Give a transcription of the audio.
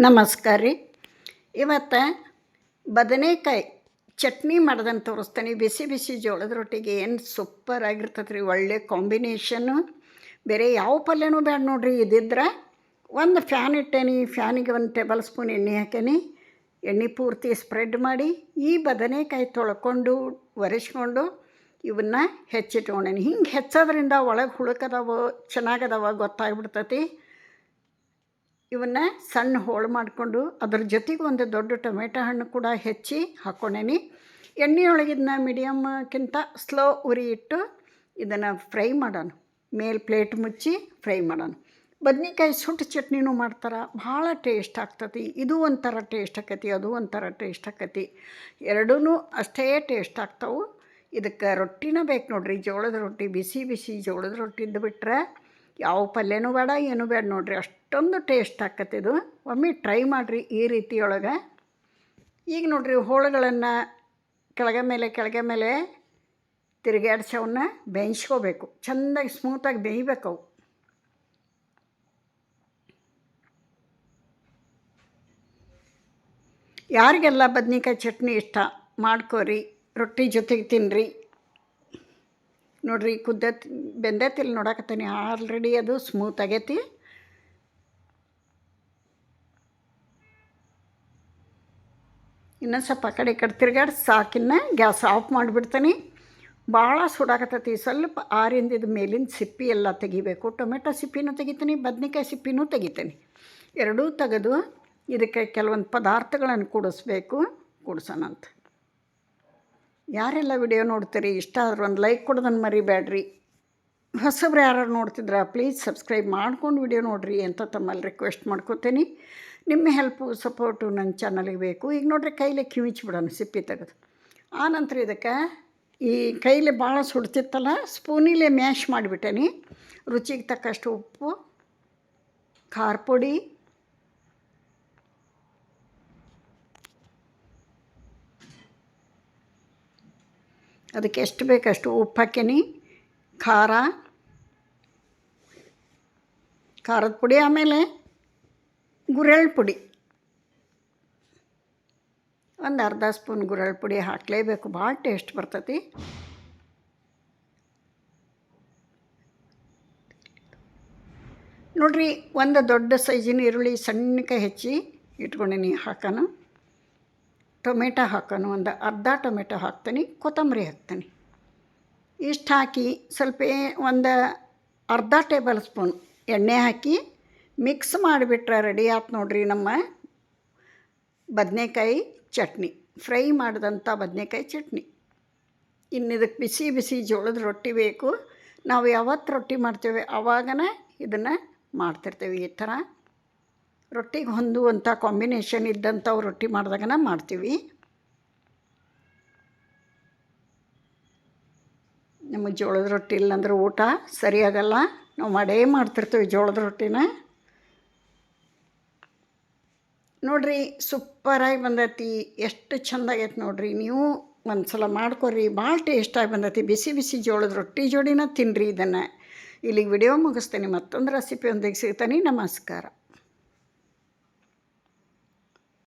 ನಮಸ್ಕಾರ ರೀ. ಇವತ್ತು ಬದನೆಕಾಯಿ ಚಟ್ನಿ ಮಾಡೋದನ್ನು ತೋರಿಸ್ತೀನಿ. ಬಿಸಿ ಬಿಸಿ ಜೋಳದ ರೊಟ್ಟಿಗೆ ಏನು ಸೂಪರ್ ಆಗಿರ್ತದೆ ರೀ, ಒಳ್ಳೆ ಕಾಂಬಿನೇಷನ್ನು. ಬೇರೆ ಯಾವ ಪಲ್ಯನೂ ಬೇಡ ನೋಡ್ರಿ. ಇದಿದ್ರೆ ಒಂದು ಫ್ಯಾನ್ ಇಟ್ಟೇನಿ, ಫ್ಯಾನಿಗೆ ಒಂದು ಟೇಬಲ್ ಸ್ಪೂನ್ ಎಣ್ಣೆ ಹಾಕೇನಿ. ಎಣ್ಣೆ ಪೂರ್ತಿ ಸ್ಪ್ರೆಡ್ ಮಾಡಿ ಈ ಬದನೆಕಾಯಿ ತೊಳ್ಕೊಂಡು ಒರೆಸ್ಕೊಂಡು ಇವನ್ನ ಹೆಚ್ಚಿಟ್ಕೊಂಡೇನಿ. ಹಿಂಗೆ ಹೆಚ್ಚೋದ್ರಿಂದ ಒಳಗೆ ಹುಳುಕದವ ಚೆನ್ನಾಗದವ ಗೊತ್ತಾಗ್ಬಿಡ್ತೈತಿ. ಇವನ್ನ ಸಣ್ಣ ಹೋಳು ಮಾಡಿಕೊಂಡು ಅದ್ರ ಜೊತೆಗೆ ಒಂದು ದೊಡ್ಡ ಟೊಮೆಟೊ ಹಣ್ಣು ಕೂಡ ಹೆಚ್ಚಿ ಹಾಕ್ಕೊಂಡೇನಿ. ಎಣ್ಣೆಯೊಳಗಿದ್ನ ಮೀಡಿಯಮ್ಗಿಂತ ಸ್ಲೋ ಉರಿ ಇಟ್ಟು ಇದನ್ನು ಫ್ರೈ ಮಾಡೋಣ. ಮೇಲೆ ಪ್ಲೇಟ್ ಮುಚ್ಚಿ ಫ್ರೈ ಮಾಡೋಣ. ಬದ್ನಿಕಾಯಿ ಸುಟ್ಟು ಚಟ್ನಿನೂ ಮಾಡ್ತಾರೆ, ಭಾಳ ಟೇಸ್ಟ್ ಆಗ್ತತಿ. ಇದು ಒಂಥರ ಟೇಸ್ಟ್ ಆಕತಿ, ಅದು ಒಂಥರ ಟೇಸ್ಟ್ ಆಕತಿ. ಎರಡೂ ಅಷ್ಟೇ ಟೇಸ್ಟ್ ಆಗ್ತಾವೆ. ಇದಕ್ಕೆ ರೊಟ್ಟಿನ ಬೇಕು ನೋಡ್ರಿ, ಜೋಳದ ರೊಟ್ಟಿ. ಬಿಸಿ ಬಿಸಿ ಜೋಳದ ರೊಟ್ಟಿದ್ದು ಬಿಟ್ಟರೆ ಯಾವ ಪಲ್ಯನೂ ಬೇಡ, ಏನೂ ಬೇಡ ನೋಡ್ರಿ. ಅಷ್ಟೊಂದು ಟೇಸ್ಟ್ ಆಕತ್ತಿದು. ಒಮ್ಮೆ ಟ್ರೈ ಮಾಡಿರಿ ಈ ರೀತಿಯೊಳಗೆ. ಈಗ ನೋಡ್ರಿ, ಹೋಳುಗಳನ್ನು ಕೆಳಗೆ ಮೇಲೆ ತಿರುಗಾಡ್ಸಿ ಅವನ್ನ ಬೇಯಿಸ್ಕೋಬೇಕು. ಚೆಂದಾಗಿ ಸ್ಮೂತಾಗಿ ಬೇಯಬೇಕು ಅವು. ಯಾರಿಗೆಲ್ಲ ಬದ್ನಿಕಾಯಿ ಚಟ್ನಿ ಇಷ್ಟ ಮಾಡ್ಕೋರಿ, ರೊಟ್ಟಿ ಜೊತೆಗೆ ತಿನ್ನಿರಿ. ನೋಡ್ರಿ, ಬೆಂದೈತಿಲ್ಲಿ ನೋಡಕತ್ತೀನಿ. ಆಲ್ರೆಡಿ ಅದು ಸ್ಮೂತ್ ಆಗೈತಿ. ಇನ್ನೊಂದು ಸ್ವಲ್ಪ ಕಡೆ ತಿರ್ಗಾಡಿ ಸಾಕಿನ್ನ ಗ್ಯಾಸ್ ಆಫ್ ಮಾಡಿಬಿಡ್ತೀನಿ. ಭಾಳ ಸುಡಾಕತ್ತೈತಿ. ಸ್ವಲ್ಪ ಆರಿಂದಿದ ಮೇಲಿನ ಸಿಪ್ಪಿ ಎಲ್ಲ ತೆಗಿಬೇಕು. ಟೊಮೆಟೊ ಸಿಪ್ಪಿನೂ ತೆಗಿತೀನಿ, ಬದ್ನಿಕಾಯಿ ಸಿಪ್ಪಿನೂ ತೆಗಿತೀನಿ. ಎರಡೂ ತೆಗೆದು ಇದಕ್ಕೆ ಕೆಲವೊಂದು ಪದಾರ್ಥಗಳನ್ನು ಕೂಡಿಸೋಣಂತ. ಯಾರೆಲ್ಲ ವಿಡಿಯೋ ನೋಡ್ತೀರಿ, ಇಷ್ಟ ಆದ್ರೆ ಒಂದು ಲೈಕ್ ಕೊಡೋದನ್ನು ಮರಿಬೇಡ್ರಿ. ಹೊಸಬ್ರು ಯಾರು ನೋಡ್ತಿದ್ರೆ ಪ್ಲೀಸ್ ಸಬ್ಸ್ಕ್ರೈಬ್ ಮಾಡ್ಕೊಂಡು ವಿಡಿಯೋ ನೋಡಿರಿ ಅಂತ ತಮ್ಮಲ್ಲಿ ರಿಕ್ವೆಸ್ಟ್ ಮಾಡ್ಕೋತೀನಿ. ನಿಮ್ಮ ಹೆಲ್ಪು ಸಪೋರ್ಟು ನನ್ನ ಚಾನಲಿಗೆ ಬೇಕು. ಈಗ ನೋಡ್ರಿ, ಕೈಲೇ ಕಿವಿಚ್ಬಿಡೋಣ ಸಿಪ್ಪಿ ತೆಗೆದು. ಆನಂತರ ಇದಕ್ಕೆ ಈ ಕೈಲಿ ಭಾಳ ಸುಡ್ತಿತ್ತಲ್ಲ, ಸ್ಪೂನಿಲೇ ಮ್ಯಾಶ್ ಮಾಡಿಬಿಟ್ಟೇನಿ. ರುಚಿಗೆ ತಕ್ಕಷ್ಟು ಉಪ್ಪು, ಖಾರ ಪುಡಿ, ಅದಕ್ಕೆ ಎಷ್ಟು ಬೇಕಷ್ಟು ಉಪ್ಪು ಹಾಕೇನಿ. ಖಾರದ ಪುಡಿ, ಆಮೇಲೆ ಗುರೆಳ್ಳು ಪುಡಿ ಒಂದು ಅರ್ಧ ಸ್ಪೂನ್ ಗುರೆಳ್ಳು ಪುಡಿ ಹಾಕಲೇಬೇಕು. ಭಾಳ ಟೇಸ್ಟ್ ಬರ್ತೈತಿ. ನೋಡ್ರಿ, ಒಂದು ದೊಡ್ಡ ಸೈಜಿನ ಈರುಳ್ಳಿ ಸಣ್ಣಕ್ಕೆ ಹೆಚ್ಚಿ ಇಟ್ಕೊಂಡೀನಿ ಹಾಕೋಣ. ಟೊಮೆಟೊ ಹಾಕೋಣ, ಒಂದು ಅರ್ಧ ಟೊಮೆಟೊ ಹಾಕ್ತೀನಿ. ಕೊತ್ತಂಬರಿ ಹಾಕ್ತೀನಿ. ಇಷ್ಟು ಹಾಕಿ ಸ್ವಲ್ಪ ಒಂದು ಅರ್ಧ ಟೇಬಲ್ ಸ್ಪೂನ್ ಎಣ್ಣೆ ಹಾಕಿ ಮಿಕ್ಸ್ ಮಾಡಿಬಿಟ್ರೆ ರೆಡಿ ಆಯ್ತು ನೋಡ್ರಿ ನಮ್ಮ ಬದನೆಕಾಯಿ ಚಟ್ನಿ. ಫ್ರೈ ಮಾಡಿದಂಥ ಬದನೆಕಾಯಿ ಚಟ್ನಿ. ಇನ್ನು ಇದಕ್ಕೆ ಬಿಸಿ ಬಿಸಿ ಜೋಳದ ರೊಟ್ಟಿ ಬೇಕು. ನಾವು ಯಾವತ್ತು ರೊಟ್ಟಿ ಮಾಡ್ತೇವೆ ಆವಾಗನೇ ಇದನ್ನು ಮಾಡ್ತಿರ್ತೇವೆ. ಈ ಥರ ರೊಟ್ಟಿಗೆ ಹೊಂದುವಂಥ ಕಾಂಬಿನೇಷನ್ ಇದ್ದಂಥವು ರೊಟ್ಟಿ ಮಾಡಿದಾಗನ ಮಾಡ್ತೀವಿ. ನಮಗೆ ಜೋಳದ ರೊಟ್ಟಿ ಇಲ್ಲಂದ್ರೆ ಊಟ ಸರಿಯಾಗಲ್ಲ. ನಾವು ಮಾಡ್ತಿರ್ತೀವಿ ಜೋಳದ ರೊಟ್ಟಿನ. ನೋಡ್ರಿ, ಸೂಪರಾಗಿ ಬಂದೈತಿ. ಎಷ್ಟು ಚೆಂದಾಗೈತೆ ನೋಡ್ರಿ. ನೀವು ಒಂದು ಸಲ ಮಾಡ್ಕೊರಿ, ಭಾಳ ಟೇಸ್ಟಾಗಿ ಬಂದೈತಿ. ಬಿಸಿ ಬಿಸಿ ಜೋಳದ ರೊಟ್ಟಿ ಜೋಡಿನ ತಿನ್ನಿರಿ ಇದನ್ನು. ಇಲ್ಲಿಗೆ ವಿಡಿಯೋ ಮುಗಿಸ್ತೀನಿ. ಮತ್ತೊಂದು ರೆಸಿಪಿಯೊಂದಿಗೆ ಸಿಗ್ತೀನಿ. ನಮಸ್ಕಾರ.